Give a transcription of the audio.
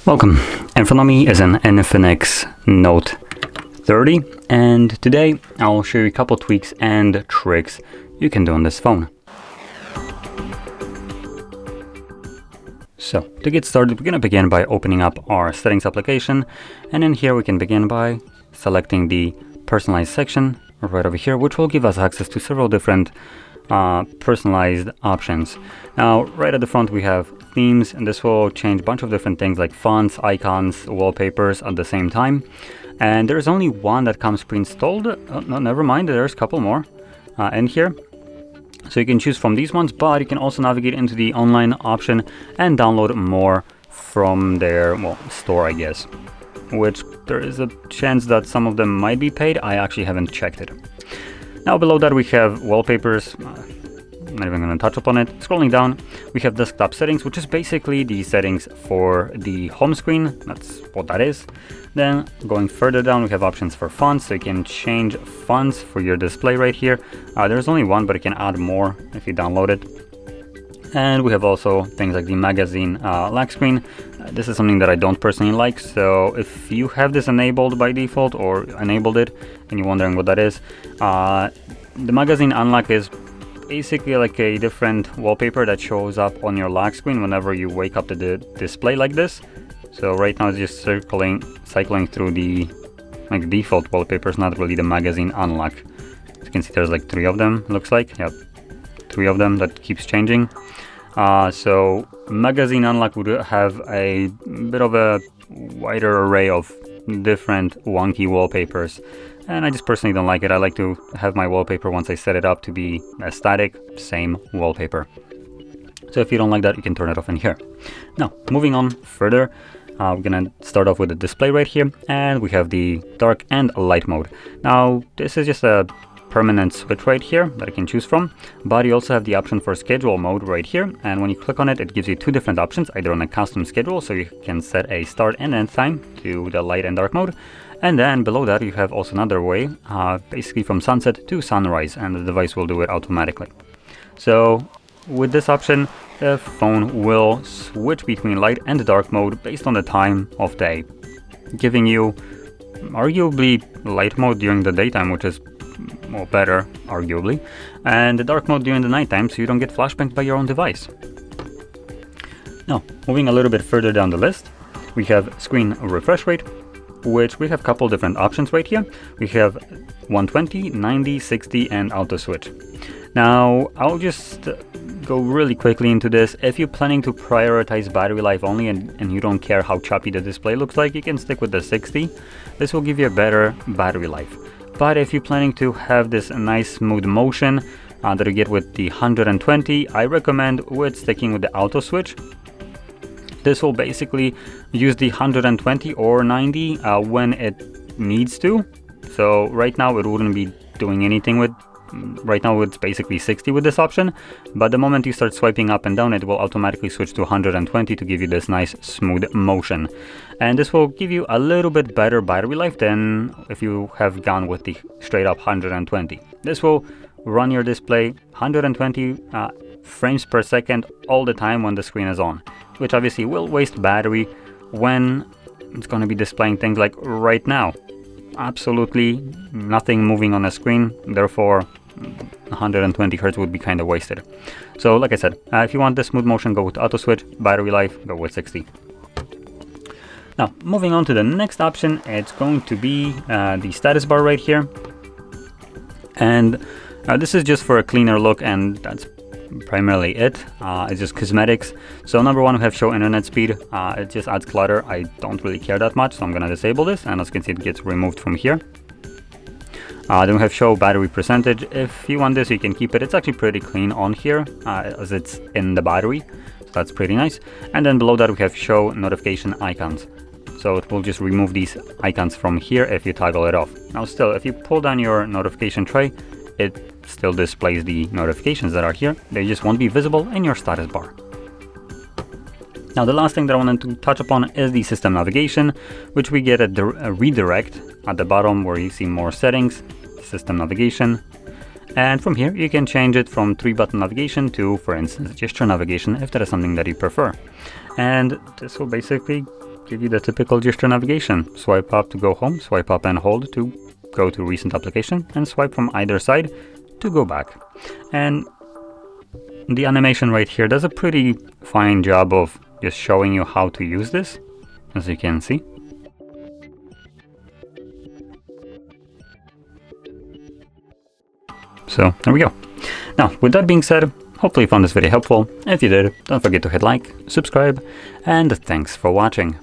Welcome. In front of me is an Infinix Note 30, and today I'll show you a couple tweaks and tricks you can do on this phone. So to get started, we're going to begin by opening up our settings application, and in here we can begin by selecting the personalized section right over here, which will give us access to several different personalized options. Now right at the front we have themes, and this will change a bunch of different things like fonts, icons, wallpapers at the same time. And there's only one that comes pre-installed. Oh, no, never mind, there's a couple more in here. So you can choose from these ones, but you can also navigate into the online option and download more from their store, I guess, which there is a chance that some of them might be paid. I actually haven't checked it. Now below that we have wallpapers. Not even going to touch upon it. Scrolling down, we have desktop settings, which is basically the settings for the home screen. That's what that is. Then going further down, we have options for fonts, so you can change fonts for your display right here. There's only one, but you can add more if you download it. And we have also things like the magazine lock screen. This is something that I don't personally like, so if you have this enabled by default or enabled it and you're wondering what that is, the magazine unlock is basically like a different wallpaper that shows up on your lock screen whenever you wake up the display like this. So right now it's just cycling through the default wallpapers, not really the magazine unlock. As you can see, there's like 3 of them, looks like. Yep, 3 of them that keeps changing. So magazine unlock would have a bit of a wider array of different wonky wallpapers, and I just personally don't like it. I like to have my wallpaper, once I set it up, to be a static, same wallpaper. So if you don't like that, you can turn it off in here. Now, moving on further, we're gonna start off with the display right here, and we have the dark and light mode. Now, this is just a permanent switch right here that I can choose from, but you also have the option for schedule mode right here, and when you click on it, it gives you 2 different options, either on a custom schedule, so you can set a start and end time to the light and dark mode, and then below that you have also another way, basically from sunset to sunrise, and the device will do it automatically. So with this option, the phone will switch between light and dark mode based on the time of day, giving you arguably light mode during the daytime, which is better, arguably, and the dark mode during the nighttime, so you don't get flashbanged by your own device. Now, moving a little bit further down the list, we have screen refresh rate, which we have a couple different options right here. We have 120, 90, 60, and auto switch. Now, I'll just go really quickly into this. If you're planning to prioritize battery life only and you don't care how choppy the display looks like, you can stick with the 60. This will give you a better battery life. But if you're planning to have this nice smooth motion that you get with the 120, I recommend sticking with the auto switch. This will basically use the 120 or 90 when it needs to. So right now it wouldn't be doing anything with. Right now it's basically 60 with this option, but the moment you start swiping up and down, it will automatically switch to 120 to give you this nice smooth motion. And this will give you a little bit better battery life than if you have gone with the straight up 120. This will run your display 120 frames per second all the time when the screen is on, which obviously will waste battery when it's going to be displaying things like right now. Absolutely nothing moving on the screen, therefore 120 Hz would be kind of wasted. So like I said, if you want the smooth motion, go with auto switch. Battery life, go with 60. Now moving on to the next option, it's going to be the status bar right here, and this is just for a cleaner look, and that's primarily it. It's just cosmetics. So number 1, we have show internet speed. It just adds clutter. I don't really care that much, so I'm gonna disable this, and as you can see, it gets removed from here. Then we have show battery percentage. If you want this, you can keep it. It's actually pretty clean on here as it's in the battery, so that's pretty nice. And then below that we have show notification icons. So it will just remove these icons from here if you toggle it off. Now still, if you pull down your notification tray, it still displays the notifications that are here. They just won't be visible in your status bar. Now the last thing that I wanted to touch upon is the system navigation, which we get a redirect at the bottom where you see more settings, system navigation, and from here you can change it from 3-button navigation to, for instance, gesture navigation if that is something that you prefer. And this will basically give you the typical gesture navigation. Swipe up to go home, swipe up and hold to go to recent application, and swipe from either side to go back. And the animation right here does a pretty fine job of just showing you how to use this, as you can see. So there we go. Now, with that being said, hopefully you found this video helpful. If you did, don't forget to hit like, subscribe, and thanks for watching.